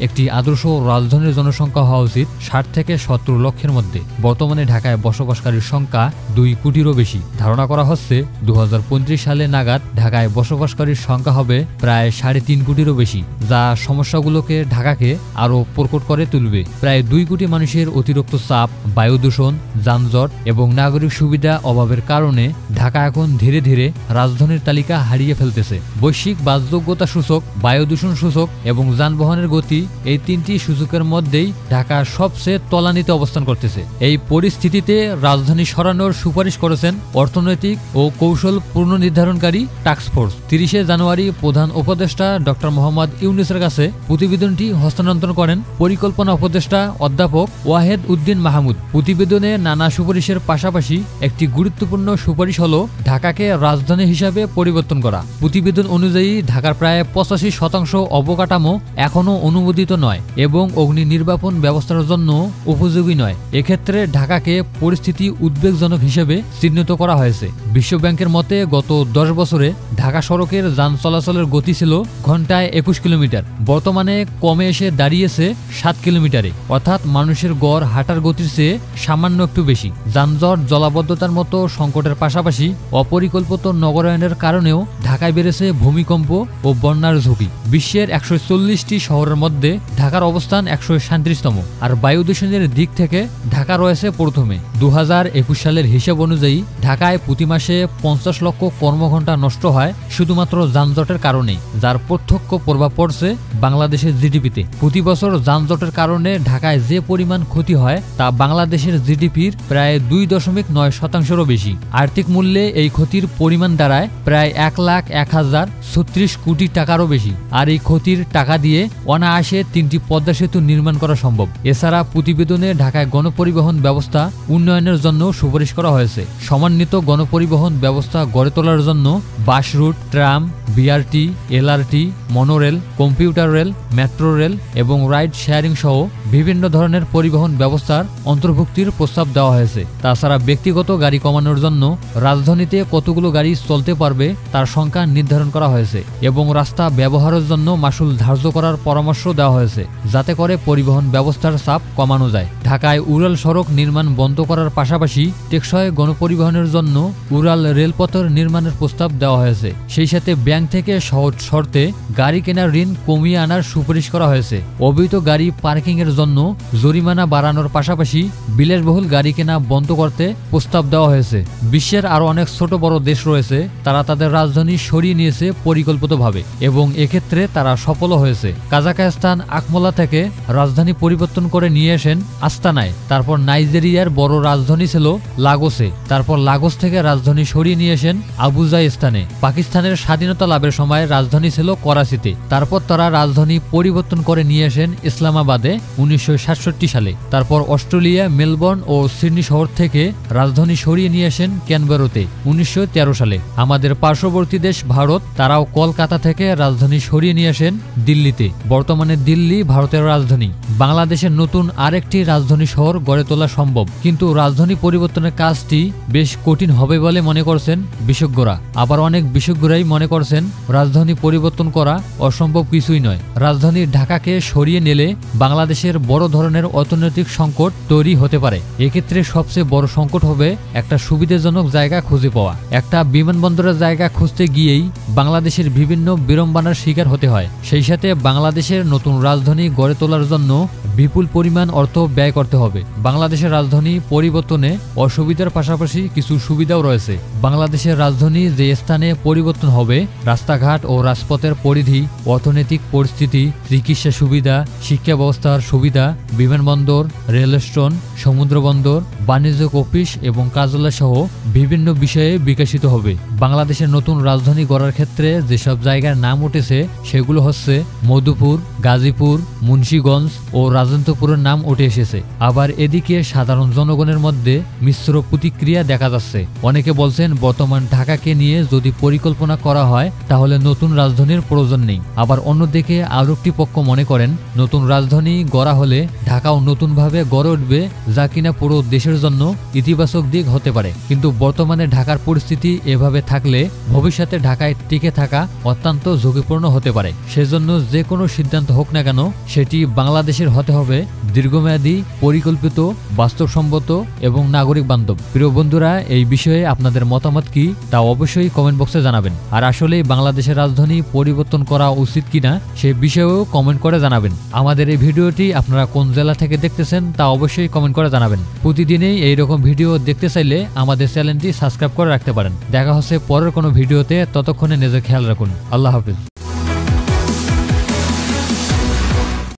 একটি আদর্শ রাজধানীর জনসংখ্যা হওয়া উচিত ৬০ থেকে ৭০ লক্ষের মধ্যে। বর্তমানে ঢাকায় বসবাসকারীর সংখ্যা ২ কোটিরও বেশি। ধারণা করা হচ্ছে ২০৩৫ সালে নাগাদ ঢাকায় বসবাসকারীর সংখ্যা হবে প্রায় ৩.৫ কোটিরও বেশি, যা সমস্যাগুলোকে ঢাকাকে আরও প্রকট করে তুলবে। প্রায় ২ কোটি মানুষের অতিরিক্ত চাপ, বায়ু দূষণ, যানজট এবং নাগরিক সুবিধা অভাবের কারণে ঢাকা এখন ধীরে ধীরে রাজধানীর তালিকা হারিয়ে ফেলতেছে। বৈশ্বিক বাসযোগ্যতা সূচক, বায়ু দূষণ সূচক এবং যানবাহনের গতি, এই ৩টি সূচকের মধ্যেই ঢাকা সবচেয়ে তলানিতে অবস্থান করতেছে। এই পরিস্থিতিতে রাজধানী সরানোর সুপারিশ করেছেন অর্থনৈতিক ও কৌশল পুনর্নির্ধারণকারী টাস্কফোর্স। ৩০শে জানুয়ারি প্রধান উপদেষ্টা ডক্টর মোহাম্মদ ইউনূসের কাছে প্রতিবেদনটি হস্তান্তর করেন পরিকল্পনা উপদেষ্টা অধ্যাপক ওয়াহেদ উদ্দিন মাহমুদ। প্রতিবেদনে নানা সুপারিশের পাশাপাশি একটি গুরুত্বপূর্ণ সুপারিশ হল ঢাকাকে রাজধানী হিসাবে পরিবর্তন করা। প্রতিবেদন অনুযায়ী ঢাকার প্রায় ৮৫% অবকাঠামো এখনও অনুমোদিত নয় এবং অগ্নি নির্বাপন ব্যবস্থার জন্য উপযোগী নয়। এক্ষেত্রে ঢাকাকে পরিস্থিতি উদ্বেগজনক হিসেবে চিহ্নিত করা হয়েছে। বিশ্বব্যাংকের মতে গত ১০ বছরে ঢাকা সড়কের যান চলাচলের গতি ছিল ঘন্টায় ২১ কিলোমিটার, বর্তমানে কমে এসে দাঁড়িয়েছে ৭ কিলোমিটারে, অর্থাৎ মানুষের গড় হাঁটার গতির চেয়ে সামান্য একটু বেশি। যানজট, জলাবদ্ধতার মতো সংকটের পাশাপাশি অপরিকল্পিত নগরায়নের কারণেও ঢাকায় বেড়েছে ভূমিকম্প ও বন্যার ঝুঁকি। বিশ্বের ১৪০টি শহরের মধ্যে ঢাকার অবস্থান ১৩৭তম, আর বায়ু দূষণের দিক থেকে ঢাকা রয়েছে প্রথমে। ২০২১ সালের হিসাব অনুযায়ী ঢাকায় প্রতি মাসে ৫০ লক্ষ কর্মঘণ্টা নষ্ট হয় শুধুমাত্র যানজটের কারণে, যার প্রত্যক্ষ প্রভাব পড়ছে বাংলাদেশের জিডিপিতে। প্রতি বছর যানজটের কারণে ঢাকায় যে পরিমাণ ক্ষতি হয় তা বাংলাদেশের জিডিপির প্রায় ২.৯%-রও বেশি। আর্থিক মূল্যে এই ক্ষতির পরিমাণ দাঁড়ায় প্রায় ১,০১,০৩৬ কোটি টাকারও বেশি। আর এই ক্ষতির টাকা দিয়ে অনায়াসে ৩টি পদ্মা সেতু নির্মাণ করা সম্ভব। এছাড়া প্রতিবেদনে ঢাকায় গণপরিবহন ব্যবস্থা উন্নয়নের জন্য সুপারিশ করা হয়েছে। সমন্বিত গণপরিবহন ব্যবস্থা গড়ে তোলার জন্য bus route, tram, BRT, LRT, monorail, computer rail, metro rail এবং রাইড শেয়ারিং সহ বিভিন্ন ধরনের পরিবহন ব্যবস্থার অন্তর্ভুক্তির প্রস্তাব দেওয়া হয়েছে। তাছাড়া ব্যক্তিগত গাড়ি কমানোর জন্য রাজধানীতে কতগুলো গাড়ি চলতে পারবে তার সংখ্যা নির্ধারণ করা হয়েছে এবং রাস্তা ব্যবহারের জন্য মাশুল ধার্য করার পরামর্শ দেওয়া হয়েছে, যাতে করে পরিবহন ব্যবস্থার চাপ কমানো যায়। ঢাকায় উড়াল সড়ক নির্মাণ বন্ধ করার পাশাপাশি টেকসই গণপরিবহনের জন্য উড়াল রেলপথের নির্মাণের প্রস্তাব দেওয়া হয়েছে। সেই সাথে ব্যাংক থেকে সহজ শর্তে গাড়ি কেনার ঋণ কমিয়ে আনার সুপারিশ করা হয়েছে। অবৈধ গাড়ি পার্কিং এর জন্য জরিমানা বাড়ানোর পাশাপাশি বিলাসবহুল গাড়ি কেনা বন্ধ করতে প্রস্তাব দেওয়া হয়েছে। বিশ্বের আরো অনেক ছোট বড় দেশ রয়েছে, তারা তাদের রাজধানী সরিয়ে নিয়েছে পরিকল্পিতভাবে এবং এক্ষেত্রে তারা সফল হয়েছে। কাজাখস্তান আকমোলা থেকে রাজধানী পরিবর্তন করে নিয়ে আসেন আস্তানায়, তারপর নাইজেরিয়ার বড় রাজধানী ছিল লাগোসে, তারপর লাগোস থেকে রাজধানী সরিয়ে নিয়ে আসেন আবুজা স্থানে। পাকিস্তানের স্বাধীনতা লাভের সময় রাজধানী ছিল করাচিতে, তারপর তারা রাজধানী পরিবর্তন করে নিয়ে আসেন ইসলামাবাদে ১৯৬৭ সালে। তারপর অস্ট্রেলিয়া মেলবোর্ন ও সিডনি শহর থেকে রাজধানী সরিয়ে নিয়ে আসেন ক্যানবেরাতে ১৯১৩ সালে। আমাদের পার্শ্ববর্তী দেশ ভারত, তারাও কলকাতা থেকে রাজধানী সরিয়ে নিয়ে আসেন দিল্লিতে। বর্তমানে দিল্লি ভারতের রাজধানী। বাংলাদেশের নতুন আরেকটি রাজধানী শহর গড়ে তোলা সম্ভব, কিন্তু রাজধানী পরিবর্তনের কাজটি বেশ কঠিন হবে বলে মনে করছেন বিশেষজ্ঞরা। আবার অনেক বিশেষজ্ঞরাই মনে করছেন রাজধানী পরিবর্তন করা অসম্ভব কিছুই নয়। রাজধানী ঢাকাকে সরিয়ে নিলে বাংলাদেশের বড় ধরনের অর্থনৈতিক সংকট তৈরি হতে পারে। এক্ষেত্রে সবচেয়ে বড় সংকট হবে একটা সুবিধাজনক জায়গা খুঁজে পাওয়া। একটা বিমানবন্দরের জায়গা খুঁজতে গিয়েই বাংলাদেশের বিভিন্ন বিড়ম্বনার শিকার হতে হয়। সেই সাথে বাংলাদেশের নতুন রাজধানী গড়ে তোলার জন্য বিপুল পরিমাণ অর্থ ব্যয় করতে হবে। বাংলাদেশের রাজধানী পরিবর্তনে অসুবিধার পাশাপাশি কিছু সুবিধাও রয়েছে। বাংলাদেশের রাজধানী যে স্থানে পরিবর্তন হবে, রাস্তাঘাট ও রাজপথের পরিধি, অর্থনৈতিক পরিস্থিতি, চিকিৎসা সুবিধা, শিক্ষা ব্যবস্থার সুবিধা, বিমানবন্দর, রেল স্টেশন, সমুদ্র বন্দর, বাণিজ্য অফিস এবং কার্যালয় সহ বিভিন্ন বিষয়ে বিকশিত হবে। বাংলাদেশের নতুন রাজধানী গড়ার ক্ষেত্রে যেসব জায়গার নাম উঠেছে সেগুলো হচ্ছে মধুপুর, গাজীপুর, মুন্সিগঞ্জ ও রাজেন্দ্রপুরের নাম উঠে এসেছে। আবার এদিকে সাধারণ জনগণের মধ্যে মিশ্র প্রতিক্রিয়া দেখা যাচ্ছে। অনেকে বলছেন বর্তমান ঢাকাকে নিয়ে যদি পরিকল্পনা করা হয় তাহলে নতুন রাজধানীর প্রয়োজন নেই। আবার অন্যদিকে আরও একটি পক্ষ মনে করেন নতুন রাজধানী গড়া হলে ঢাকাও নতুনভাবে গড়ে উঠবে যা কিনা পুরো দেশের জন্য ইতিবাচক দিক হতে পারে। কিন্তু বর্তমানে ঢাকার পরিস্থিতি এভাবে থাকলে ভবিষ্যতে ঢাকায় টিকে থাকা অত্যন্ত ঝুঁকিপূর্ণ হতে পারে। সেজন্য যে কোনো সিদ্ধান্ত হোক না কেন সেটি বাংলাদেশের হতে হবে দীর্ঘমেয়াদী, পরিকল্পিত, বাস্তবসম্মত এবং নাগরিক বান্ধব। প্রিয় বন্ধুরা, এই বিষয়ে আপনাদের মতামত কি তা অবশ্যই কমেন্ট বক্সে জানাবেন। আর আসলে বাংলাদেশের রাজধানী পরিবর্তন করা উচিত কিনা সে বিষয়েও কমেন্ট করে জানাবেন। আমাদের এই ভিডিওটি আপনারা কোন জেলা থেকে দেখতেছেন তা অবশ্যই কমেন্ট করে জানাবেন। প্রতিদিনই এইরকম ভিডিও দেখতে চাইলে আমাদের চ্যানেলটি সাবস্ক্রাইব করে রাখতে পারেন। দেখা হচ্ছে পরের কোনো ভিডিওতে, ততক্ষণে নিজের খেয়াল রাখুন। আল্লাহ হাফিজ।